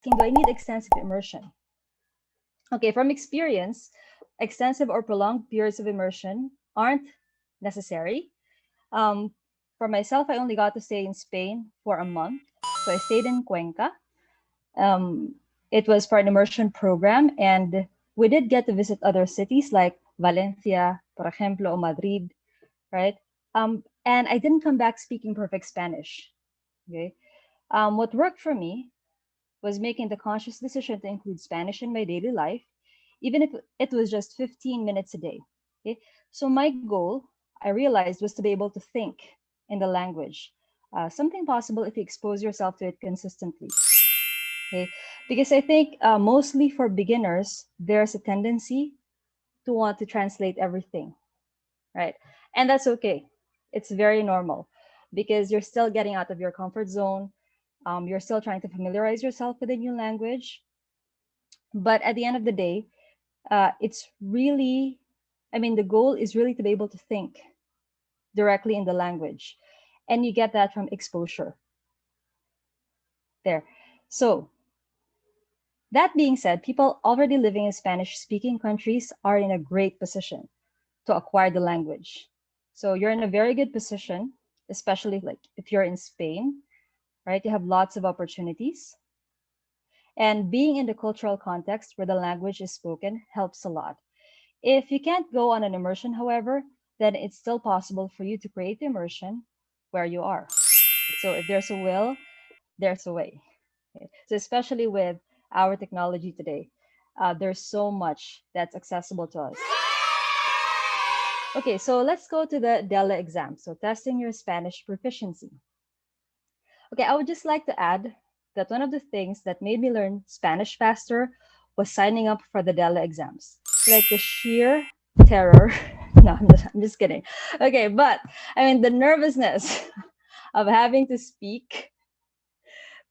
do I need extensive immersion? Okay, from experience, extensive or prolonged periods of immersion aren't necessary. Um, for myself, I only got to stay in Spain for a month. So I stayed in Cuenca. Um, it was for an immersion program, and we did get to visit other cities like Valencia, por ejemplo, or Madrid, right? And I didn't come back speaking perfect Spanish. Okay. What worked for me was making the conscious decision to include Spanish in my daily life, even if it was just 15 minutes a day. Okay? So my goal, I realized, was to be able to think in the language, something possible if you expose yourself to it consistently. Okay? Because I think mostly for beginners, there's a tendency to want to translate everything, right? And that's okay. It's very normal because you're still getting out of your comfort zone. You're still trying to familiarize yourself with a new language. But at the end of the day, it's really, I mean, the goal is really to be able to think directly in the language. And you get that from exposure there. So, that being said, people already living in Spanish speaking countries are in a great position to acquire the language. So, you're in a very good position, especially like if you're in Spain, right? You have lots of opportunities. And being in the cultural context where the language is spoken helps a lot. If you can't go on an immersion, however, then it's still possible for you to create the immersion where you are. So if there's a will, there's a way. Okay? So especially with our technology today, there's so much that's accessible to us. Okay, so let's go to the DELA exam. So testing your Spanish proficiency. Okay, I would just like to add that one of the things that made me learn Spanish faster was signing up for the DELA exams. Like the sheer terror. No, I'm just kidding. Okay, but I mean, the nervousness of having to speak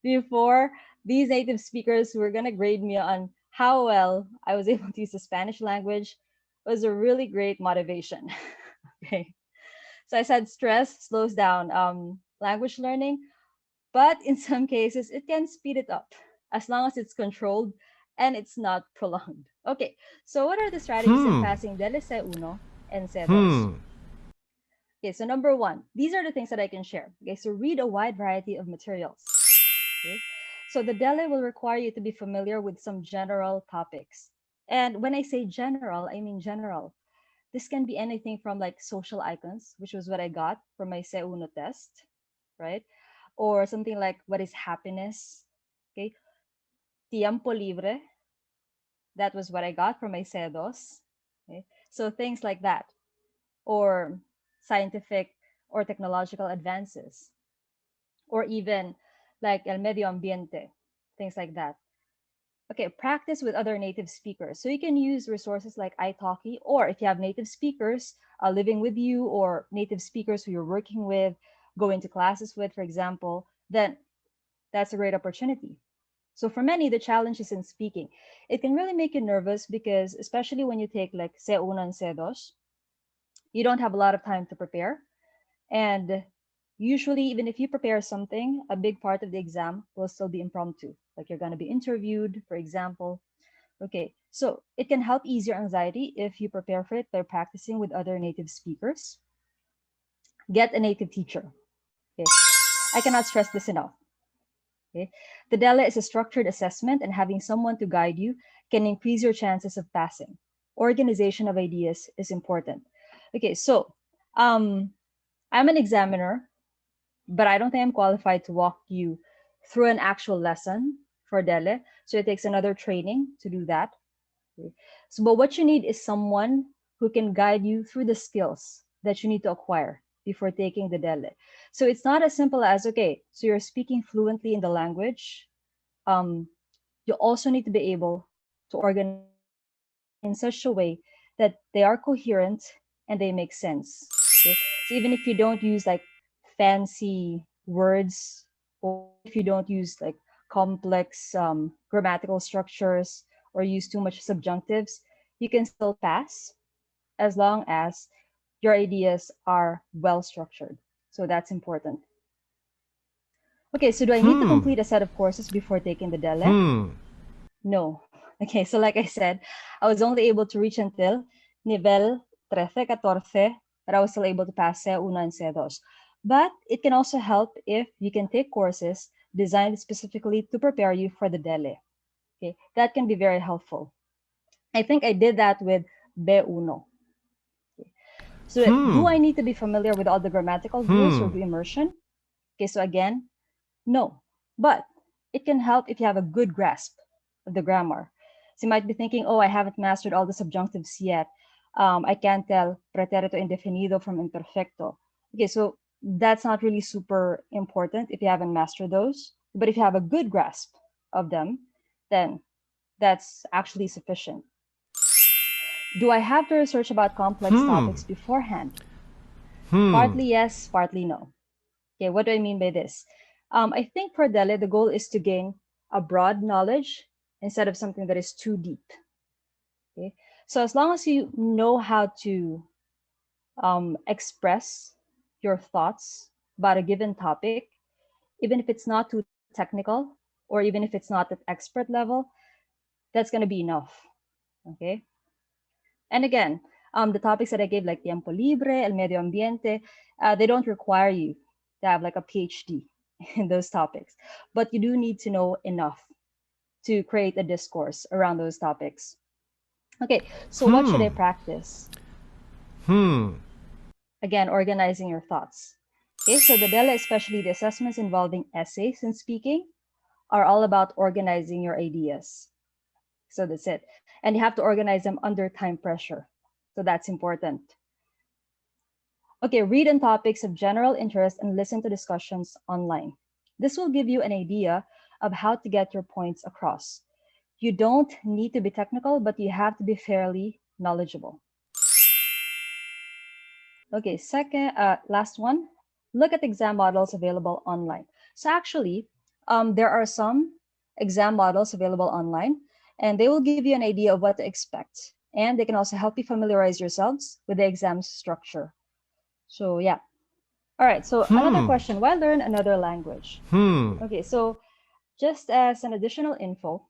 before these native speakers who were going to grade me on how well I was able to use the Spanish language was a really great motivation. Okay. So I said stress slows down language learning, but in some cases, it can speed it up as long as it's controlled and it's not prolonged. Okay, so what are the strategies in Hmm. passing DLC Uno and C2? Hmm. Okay, so number one, these are the things that I can share. Okay, so read a wide variety of materials. Okay, so the DELE will require you to be familiar with some general topics. And when I say general, I mean general. This can be anything from like social icons, which was what I got for my C1 test, right? Or something like what is happiness, okay? Tiempo libre, that was what I got from my C2. Okay? So things like that, or scientific or technological advances, or even like el medio ambiente, things like that. Okay, practice with other native speakers. So you can use resources like italki, or if you have native speakers living with you, or native speakers who you're working with, going to classes with, for example, then that's a great opportunity. So for many, the challenge is in speaking. It can really make you nervous because, especially when you take like C1 and C2, you don't have a lot of time to prepare. And usually, even if you prepare something, a big part of the exam will still be impromptu. Like you're going to be interviewed, for example. Okay, so it can help ease your anxiety if you prepare for it by practicing with other native speakers. Get a native teacher. Okay, I cannot stress this enough. Okay, the DELA is a structured assessment, and having someone to guide you can increase your chances of passing. Organization of ideas is important. Okay, so um, I'm an examiner, but I don't think I'm qualified to walk you through an actual lesson for DELE. So it takes another training to do that. Okay. So, but what you need is someone who can guide you through the skills that you need to acquire before taking the DELE. So it's not as simple as, okay, so you're speaking fluently in the language. You also need to be able to organize your sentences in such a way that they are coherent and they make sense. Okay. So even if you don't use like fancy words, or even if you don't use like complex grammatical structures or use too much subjunctives, you can still pass as long as your ideas are well structured. So that's important. Okay, so do I need to complete a set of courses before taking the DELE? No. Okay, so like I said, I was only able to reach until nivel 13, 14, but I was still able to pass C1 and C2. But it can also help if you can take courses designed specifically to prepare you for the DELE. Okay, that can be very helpful. I think I did that with B1. Okay. So do I need to be familiar with all the grammatical rules or do immersion? Okay, so again, no. But it can help if you have a good grasp of the grammar. So you might be thinking, oh, I haven't mastered all the subjunctives yet. I can't tell pretérito indefinido from imperfecto. Okay, so that's not really super important if you haven't mastered those. But if you have a good grasp of them, then that's actually sufficient. Do I have to research about complex topics beforehand? Partly yes, partly no. Okay, what do I mean by this? I think for DELE, the goal is to gain a broad knowledge instead of something that is too deep. Okay, so as long as you know how to express your thoughts about a given topic, even if it's not too technical or even if it's not at expert level, that's going to be enough. Okay, and again, the topics that I gave, like tiempo libre, el medio ambiente, they don't require you to have like a PhD in those topics, but you do need to know enough to create a discourse around those topics. Okay, so what should I practice? Again, organizing your thoughts. Okay, so the DELE, especially the assessments involving essays and speaking, are all about organizing your ideas. So that's it. And you have to organize them under time pressure. So that's important. Okay, read on topics of general interest and listen to discussions online. This will give you an idea of how to get your points across. You don't need to be technical, but you have to be fairly knowledgeable. Okay, last one, look at exam models available online. So actually, there are some exam models available online, and they will give you an idea of what to expect. And they can also help you familiarize yourselves with the exam structure. So yeah. All right, so another question, why learn another language? Okay, so just as an additional info,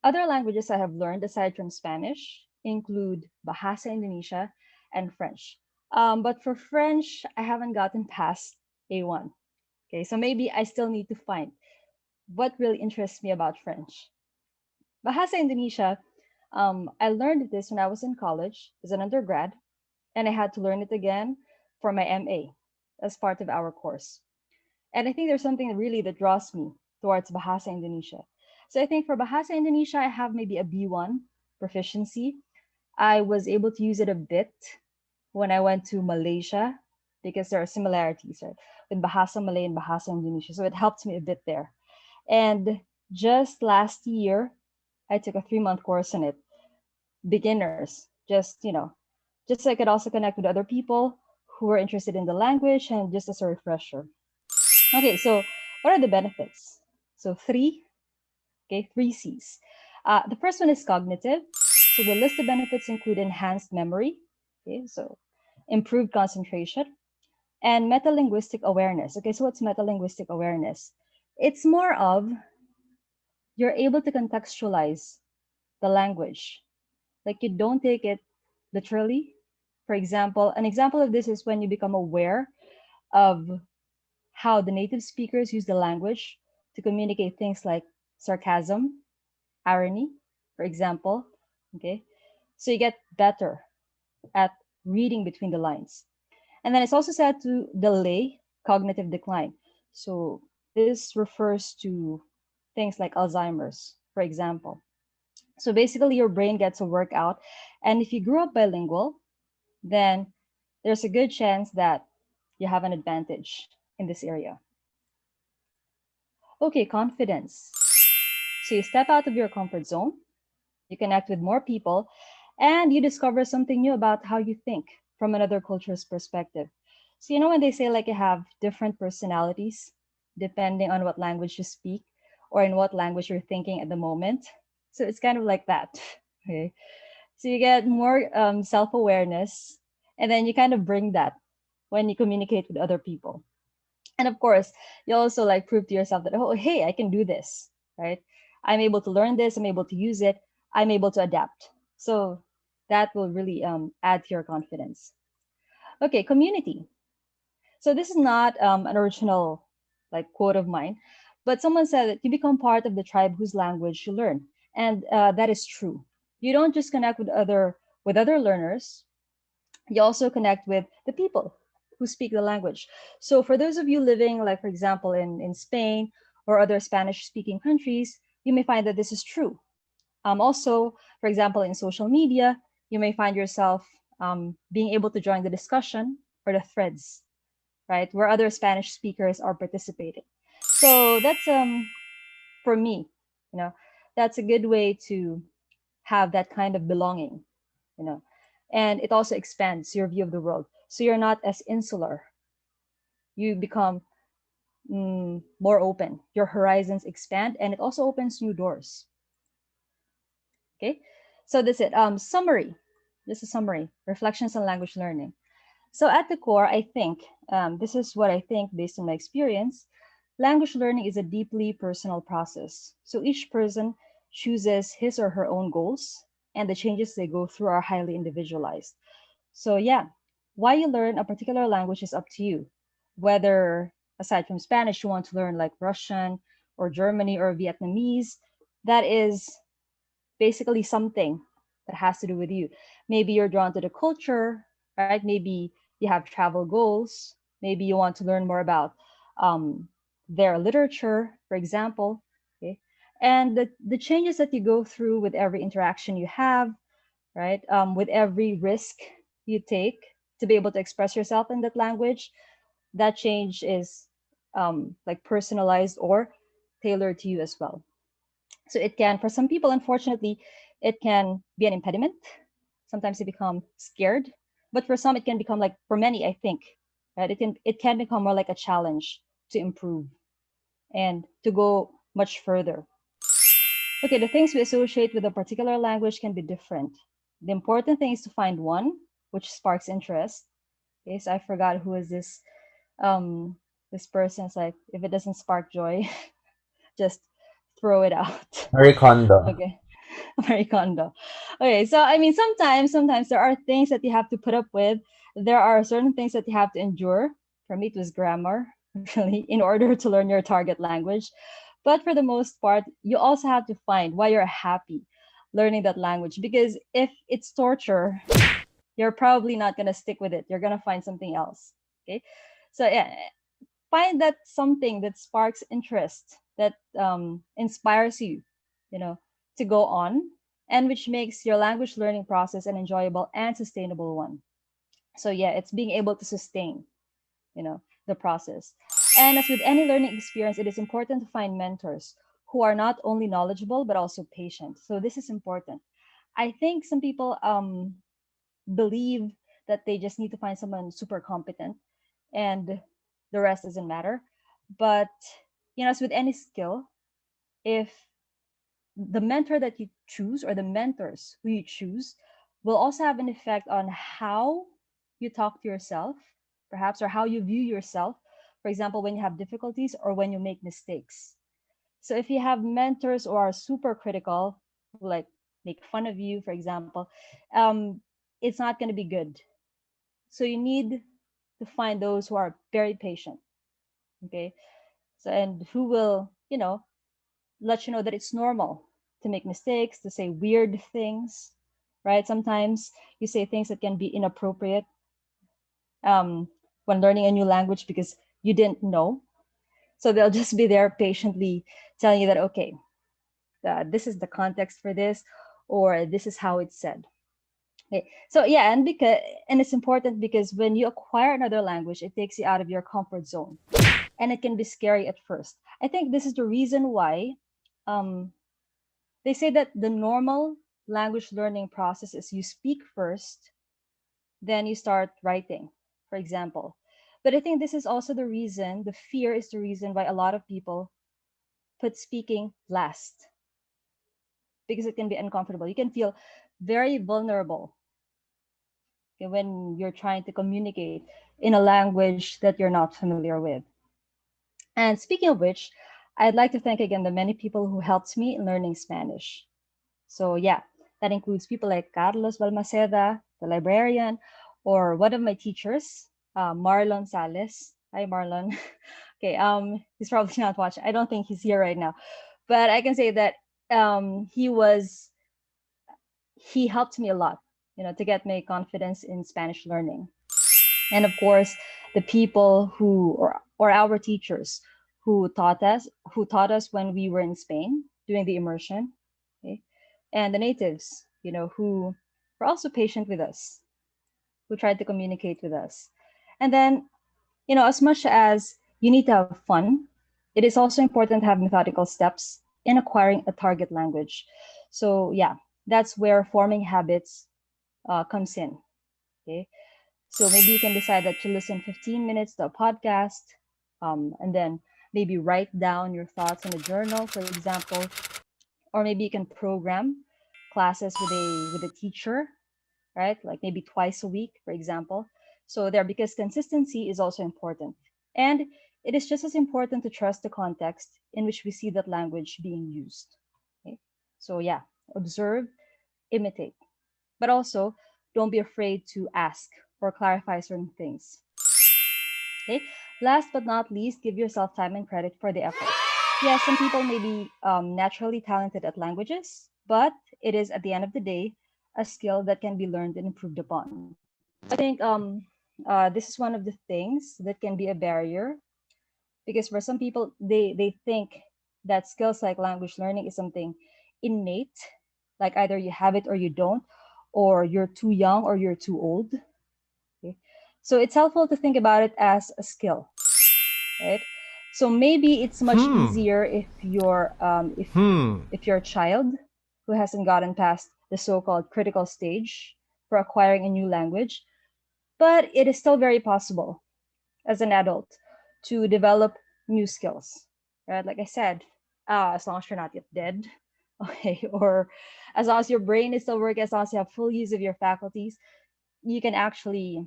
other languages I have learned aside from Spanish include Bahasa Indonesia and French. But for French, I haven't gotten past A1. Okay, so maybe I still need to find what really interests me about French. Bahasa Indonesia, I learned this when I was in college as an undergrad, and I had to learn it again for my MA as part of our course. And I think there's something really that draws me towards Bahasa Indonesia. So I think for Bahasa Indonesia, I have maybe a B1 proficiency. I was able to use it a bit when I went to Malaysia because there are similarities, right, with Bahasa Malay and Bahasa Indonesia. So it helped me a bit there. And just last year, I took a 3-month course in it, beginners, just so I could also connect with other people who were interested in the language and just as a refresher. Okay, so what are the benefits? So three C's. The first one is cognitive. So the list of benefits include enhanced memory, okay, so improved concentration, and metalinguistic awareness. Okay, so what's metalinguistic awareness? It's more of you're able to contextualize the language. Like you don't take it literally. For example, an example of this is when you become aware of how the native speakers use the language to communicate things like sarcasm, irony, for example. Okay, so you get better at reading between the lines. And then it's also said to delay cognitive decline. So this refers to things like Alzheimer's, for example. So basically, your brain gets a workout. And if you grew up bilingual, then there's a good chance that you have an advantage in this area. Okay, confidence. So you step out of your comfort zone, you connect with more people, and you discover something new about how you think from another culture's perspective. So, you know, when they say like you have different personalities depending on what language you speak or in what language you're thinking at the moment. So it's kind of like that. Okay. So you get more self awareness, and then you kind of bring that when you communicate with other people. And of course, you also like prove to yourself that, oh, hey, I can do this, right? I'm able to learn this, I'm able to use it, I'm able to adapt. So that will really add to your confidence. Okay, community. So this is not an original like quote of mine, but someone said that you become part of the tribe whose language you learn, and that is true. You don't just connect with other learners, you also connect with the people who speak the language. So for those of you living, like for example, in Spain or other Spanish speaking countries, you may find that this is true. Also, for example, in social media, you may find yourself being able to join the discussion or the threads, right, where other Spanish speakers are participating. So that's for me, you know, that's a good way to have that kind of belonging, you know, and it also expands your view of the world. So you're not as insular. You become more open. Your horizons expand, and it also opens new doors. Okay, so that's it. Summary. This is summary. Reflections on language learning. So at the core, I think this is what I think based on my experience. Language learning is a deeply personal process. So each person chooses his or her own goals, and the changes they go through are highly individualized. So yeah, why you learn a particular language is up to you. Whether aside from Spanish, you want to learn like Russian or Germany or Vietnamese, that is basically something that has to do with you. Maybe you're drawn to the culture, right? Maybe you have travel goals. Maybe you want to learn more about um, their literature, for example. Okay. And the changes that you go through with every interaction you have, right? With every risk you take to be able to express yourself in that language, that change is like personalized or tailored to you as well. So it can, for some people, unfortunately, it can be an impediment. Sometimes they become scared, but for some, it can become like, for many, I think, right? It can become more like a challenge to improve and to go much further. Okay, the things we associate with a particular language can be different. The important thing is to find one which sparks interest. Okay, so I forgot who is this. This person's like, if it doesn't spark joy, just throw it out. Marie Kondo. Okay. Marie Kondo. Okay, so I mean, sometimes there are things that you have to put up with. There are certain things that you have to endure. For me, it was grammar, really, in order to learn your target language. But for the most part, you also have to find why you're happy learning that language. Because if it's torture, you're probably not gonna stick with it. You're gonna find something else. Okay, so yeah, find that something that sparks interest, that inspires you, you know, to go on, and which makes your language learning process an enjoyable and sustainable one. So yeah, it's being able to sustain, the process. And as with any learning experience, it is important to find mentors who are not only knowledgeable but also patient. So this is important. I think some people believe that they just need to find someone super competent and the rest doesn't matter. But as with any skill, if the mentor that you choose or the mentors who you choose will also have an effect on how you talk to yourself, perhaps, or how you view yourself, for example, when you have difficulties or when you make mistakes. So if you have mentors who are super critical, who like make fun of you, for example, it's not going to be good. So you need to find those who are very patient. Okay. So, and who will, let you know that it's normal to make mistakes, to say weird things, right? Sometimes you say things that can be inappropriate um, when learning a new language because you didn't know. So they'll just be there patiently telling you that, okay, this is the context for this, or this is how it's said. Okay. So yeah, and it's important because when you acquire another language, it takes you out of your comfort zone, and it can be scary at first. I think this is the reason why um, they say that the normal language learning process is you speak first, then you start writing, for example. But I think this is also the reason, the fear is the reason why a lot of people put speaking last, because it can be uncomfortable. You can feel very vulnerable, okay, when you're trying to communicate in a language that you're not familiar with. And speaking of which, I'd like to thank again the many people who helped me in learning Spanish. So yeah, that includes people like Carlos Balmaceda, the librarian, or one of my teachers, Marlon Sales. Hi, Marlon. Okay, he's probably not watching. I don't think he's here right now, but I can say that he helped me a lot, to get my confidence in Spanish learning. And of course, the people or our teachers who taught us when we were in Spain doing the immersion, okay? And the natives, who were also patient with us, who tried to communicate with us. And then, as much as you need to have fun, it is also important to have methodical steps in acquiring a target language. So yeah, that's where forming habits comes in. Okay. So maybe you can decide that you listen 15 minutes to a podcast, and then maybe write down your thoughts in a journal, for example, or maybe you can program classes with a teacher, right? Like maybe twice a week, for example. So there, because consistency is also important. And it is just as important to trust the context in which we see that language being used. Okay? So yeah, observe, imitate, but also don't be afraid to ask or clarify certain things. Okay. Last but not least, give yourself time and credit for the effort. Yes, some people may be naturally talented at languages, but it is at the end of the day a skill that can be learned and improved upon. So I think this is one of the things that can be a barrier, because for some people they think that skills like language learning is something innate, like either you have it or you don't, or you're too young or you're too old. Okay? So it's helpful to think about it as a skill, right? So maybe it's much Hmm. easier Hmm. if you're a child who hasn't gotten past the so-called critical stage for acquiring a new language, but it is still very possible as an adult to develop new skills, right? Like I said, as long as you're not yet dead, okay, or as long as your brain is still working, as long as you have full use of your faculties, you can actually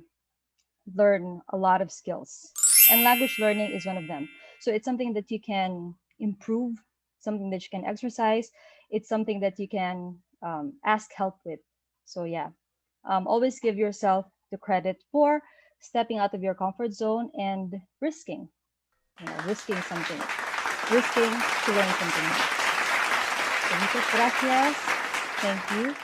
learn a lot of skills. And language learning is one of them. So it's something that you can improve, something that you can exercise, it's something that you can ask help with. So, yeah, always give yourself the credit for stepping out of your comfort zone and risking, risking something, risking to learn something new. So, muchas gracias. Thank you.